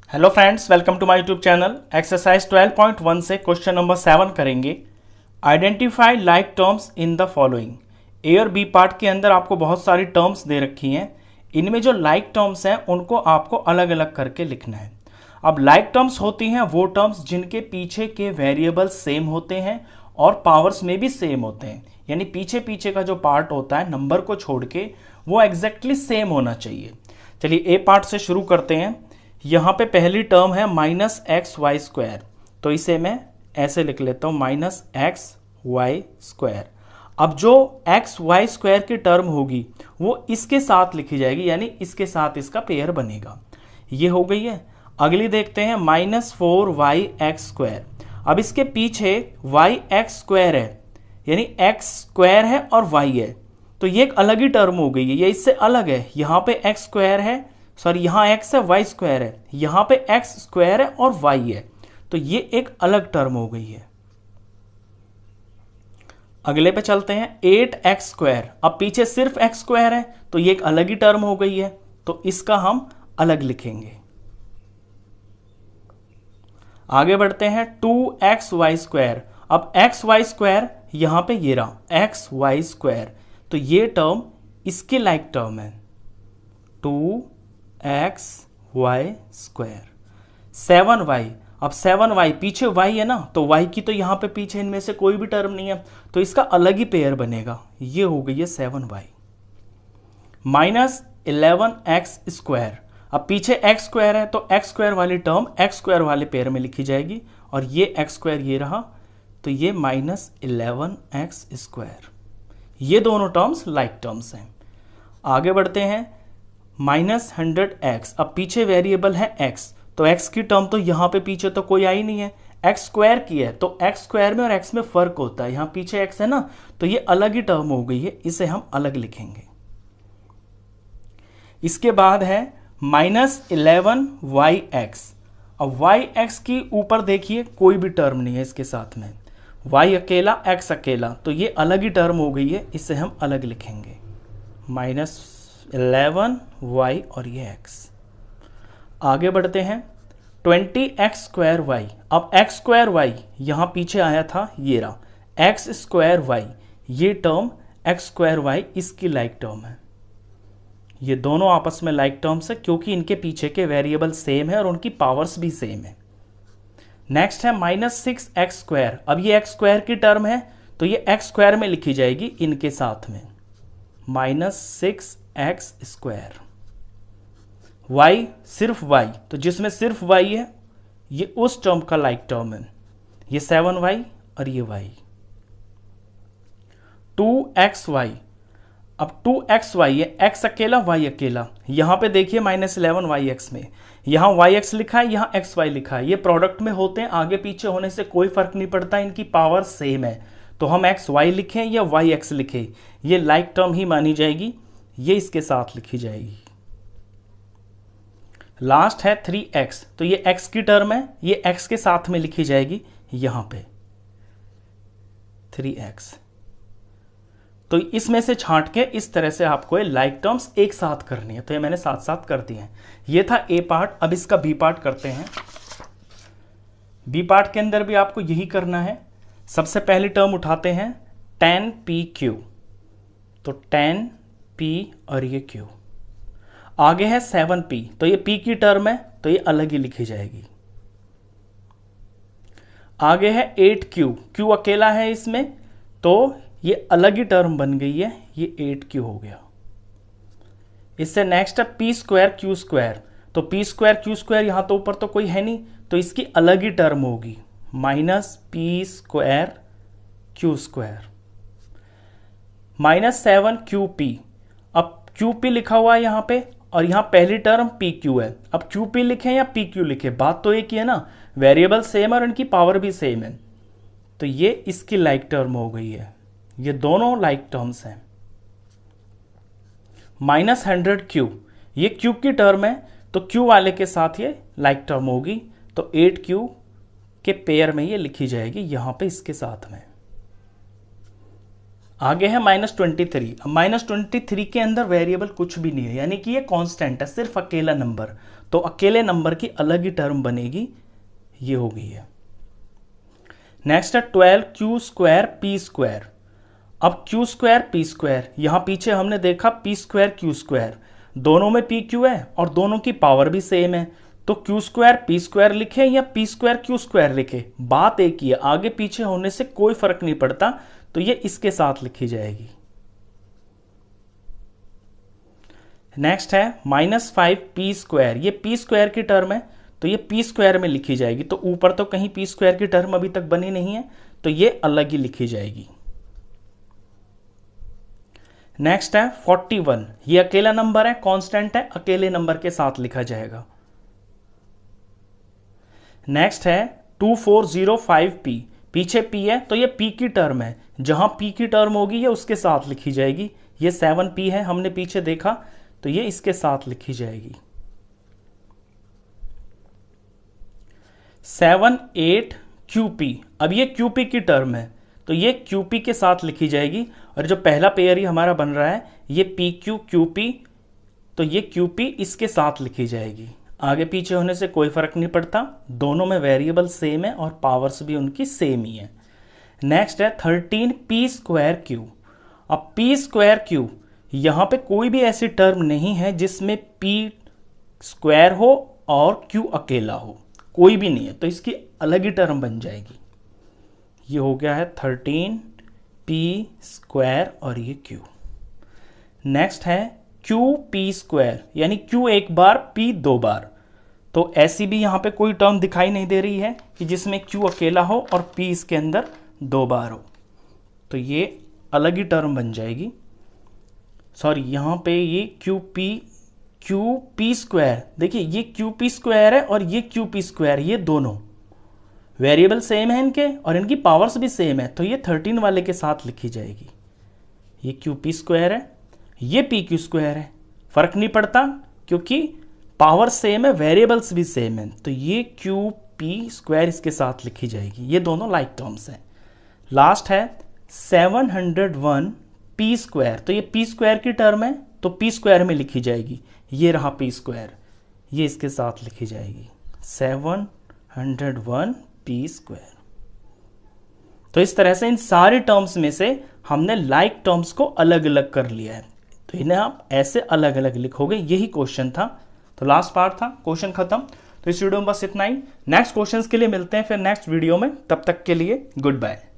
Hello friends, welcome to my YouTube channel. Exercise 12.1 से question number 7 करेंगे। Identify like terms in the following. A और B part के अंदर आपको बहुत सारी टर्म्स दे रखी हैं। इनमें जो लाइक टर्म्स हैं उनको आपको अलग अलग करके लिखना है। अब लाइक टर्म्स होती हैं वो टर्म्स जिनके पीछे के वेरिएबल्स सेम होते हैं और पावर्स में भी सेम होते हैं, यानी पीछे पीछे का जो पार्ट होता है नंबर को छोड़ के वो एग्जैक्टली सेम होना चाहिए। चलिए ए पार्ट से शुरू करते हैं। यहाँ पे पहली टर्म है माइनस एक्स वाई स्क्वायर, तो इसे मैं ऐसे लिख लेता हूँ माइनस एक्स वाई स्क्वायर। अब जो एक्स वाई स्क्वायर की टर्म होगी वो इसके साथ लिखी जाएगी, यानी इसके साथ इसका पेयर बनेगा। ये हो गई है। अगली देखते हैं minus four y x square. अब इसके पीछे वाई एक्स स्क्वायर है, यानी एक्स स्क्वायर है और वाई है, तो ये एक अलग ही टर्म हो गई है, ये इससे अलग है। यहाँ पे एक्स स्क्वायर है, सॉरी यहाँ एक्स है, वाई स्क्वायर है, यहाँ पे एक्स स्क्वायर है और वाई है, तो ये एक अलग टर्म हो गई है। अगले पे चलते हैं 8x स्क्वायर। अब पीछे सिर्फ एक्स स्क्वायर है तो ये एक अलग ही टर्म हो गई है, तो इसका हम अलग लिखेंगे। आगे बढ़ते हैं 2xy स्क्वायर। अब एक्स वाई स्क्वायर यहां पे ये रहा एक्स वाई स्क्वायर, तो ये टर्म इसके लाइक टर्म है 2x वाई स्क्वायर। 7y, अब 7y पीछे y है ना, तो y की तो यहां पे पीछे इनमें से कोई भी टर्म नहीं है, तो इसका अलग ही पेयर बनेगा। ये हो गई है 7y। Minus 11x square. अब पीछे x स्क्वायर है तो x स्क्वायर वाली टर्म x स्क्वायर वाले पेयर में लिखी जाएगी, और ये x स्क्वायर ये रहा, तो ये माइनस 11x स्क्वायर। ये दोनों टर्म्स लाइक टर्म्स हैं। आगे बढ़ते हैं माइनस 100x। अब पीछे वेरिएबल है x, तो x की टर्म तो यहाँ पे पीछे तो कोई आई नहीं है, x स्क्वायर की है, तो x स्क्वायर में और x में फर्क होता है, यहाँ पीछे x है ना, तो ये अलग ही टर्म हो गई है, इसे हम अलग लिखेंगे। इसके बाद है माइनस 11y(x). अब y(x) की ऊपर देखिए कोई भी टर्म नहीं है इसके साथ में, y अकेला x अकेला, तो ये अलग ही टर्म हो गई है, इसे हम अलग लिखेंगे। माइनस 11y और ये x। आगे बढ़ते हैं 20x स्क्वायर y। अब x स्क्वायर y यहां पीछे आया था, ये रहा x स्क्वायर y, ये टर्म x स्क्वायर y इसकी लाइक टर्म है। ये दोनों आपस में लाइक टर्म्स है क्योंकि इनके पीछे के वेरिएबल सेम है और उनकी पावर्स भी सेम है। नेक्स्ट है माइनस 6x स्क्वायर। अब ये x स्क्वायर की टर्म है तो ये x स्क्वायर में लिखी जाएगी इनके साथ में, माइनस 6x स्क्वायर। y सिर्फ y, तो जिसमें सिर्फ y है ये उस टर्म का लाइक टर्म है, ये 7y और ये y। 2xy। अब 2xy है, x अकेला y अकेला, यहां पे देखिए माइनस 11y(x) में, यहां yx लिखा है, यहां xy लिखा है, ये प्रोडक्ट में होते हैं, आगे पीछे होने से कोई फर्क नहीं पड़ता, इनकी पावर सेम है, तो हम xy लिखें या yx लिखें ये लाइक टर्म ही मानी जाएगी, ये इसके साथ लिखी जाएगी। लास्ट है 3x, तो ये x की टर्म है, ये x के साथ में लिखी जाएगी यहां पे 3x। तो इसमें से छांट के इस तरह से आपको ये लाइक टर्म्स एक साथ करनी है, तो ये मैंने साथ साथ कर दिए हैं। ये था ए पार्ट। अब इसका बी पार्ट करते हैं। बी पार्ट के अंदर भी आपको यही करना है। सबसे पहली टर्म उठाते हैं 10pq, तो 10p और ये q। आगे है 7p, तो ये p की टर्म है तो ये अलग ही लिखी जाएगी। आगे है 8q, q अकेला है इसमें तो ये अलग ही टर्म बन गई है, ये 8q हो गया। इससे नेक्स्ट है p स्क्वायर q स्क्वायर, तो p स्क्वायर q स्क्वायर यहां तो ऊपर तो कोई है नहीं, तो इसकी अलग ही टर्म होगी, minus p square q square. Minus 7qp। अब qp लिखा हुआ है यहां पे और यहां पहली टर्म pq है। अब qp लिखें या pq लिखें, बात तो एक ही है ना, वेरिएबल सेम है और इनकी पावर भी सेम है, तो ये इसकी लाइक टर्म हो गई है। ये दोनों लाइक टर्म्स हैं। माइनस 100q, ये q की टर्म है तो q वाले के साथ ये लाइक टर्म होगी, तो 8q के पेयर में ये लिखी जाएगी यहां पे इसके साथ में। आगे है -23। अब -23 के अंदर वेरिएबल कुछ भी नहीं है, यानी कि ये कांस्टेंट है, सिर्फ अकेला नंबर, तो अकेले नंबर की अलग ही टर्म बनेगी, ये हो गई है। नेक्स्ट है 12q² p²। अब q² p², यहां पीछे हमने देखा p² q², दोनों में pq है और दोनों की पावर भी सेम है, तो q² p² लिखे या p² q² लिखे, बात एक ही है, आगे पीछे होने से कोई फर्क नहीं पड़ता, तो ये इसके साथ लिखी जाएगी। नेक्स्ट है -5p², ये p² की टर्म है, तो ये p² में लिखी जाएगी, तो ऊपर तो कहीं p² की टर्म अभी तक बनी नहीं है, तो ये अलग ही लिखी जाएगी। नेक्स्ट है 41, ये अकेला नंबर है, कांस्टेंट है, अकेले नंबर के साथ लिखा जाएगा। नेक्स्ट है 2405p, पीछे p है तो ये p की टर्म है, जहां p की टर्म होगी ये उसके साथ लिखी जाएगी। ये 7p है, हमने पीछे देखा, तो ये इसके साथ लिखी जाएगी। 78qp, अब ये qp की टर्म है, तो ये qp के साथ लिखी जाएगी, और जो पहला पेयर ही हमारा बन रहा है ये pq qp, तो ये qp इसके साथ लिखी जाएगी। आगे पीछे होने से कोई फर्क नहीं पड़ता, दोनों में वेरिएबल सेम है और पावर्स भी उनकी सेम ही है। नेक्स्ट है 13p²q। अब p²q, यहां पे कोई भी ऐसी टर्म नहीं है जिसमें p² हो और q अकेला हो, कोई भी नहीं है, तो इसकी अलग ही टर्म बन जाएगी। ये हो गया है 13p² और ये q। नेक्स्ट है qp², यानी q एक बार p दो बार, तो ऐसी भी यहां पे कोई टर्म दिखाई नहीं दे रही है कि जिसमें q अकेला हो और p इसके अंदर दो बार हो, तो ये अलग ही टर्म बन जाएगी। सॉरी, यहां पे ये qp², देखिए ये qp² है और ये qp², ये दोनों वेरिएबल सेम है इनके और इनकी पावर्स भी सेम है, तो ये 13 वाले के साथ लिखी जाएगी। ये qp² है, ये pq² है, फर्क नहीं पड़ता क्योंकि पावर सेम है, वेरिएबल्स भी सेम है, तो ये qp² इसके साथ लिखी जाएगी। ये दोनों लाइक टर्म्स हैं। लास्ट है 701p², तो ये p² की टर्म है, तो p² में लिखी जाएगी। ये रहा p², ये इसके साथ लिखी जाएगी 701p²। तो इस तरह से इन सारे टर्म्स में से हमने लाइक टर्म्स को अलग अलग कर लिया है, तो इन्हें आप ऐसे अलग अलग लिखोगे, यही क्वेश्चन था। तो लास्ट पार्ट था, क्वेश्चन खत्म। तो इस वीडियो में बस इतना ही। नेक्स्ट क्वेश्चंस के लिए मिलते हैं फिर नेक्स्ट वीडियो में, तब तक के लिए गुड बाय।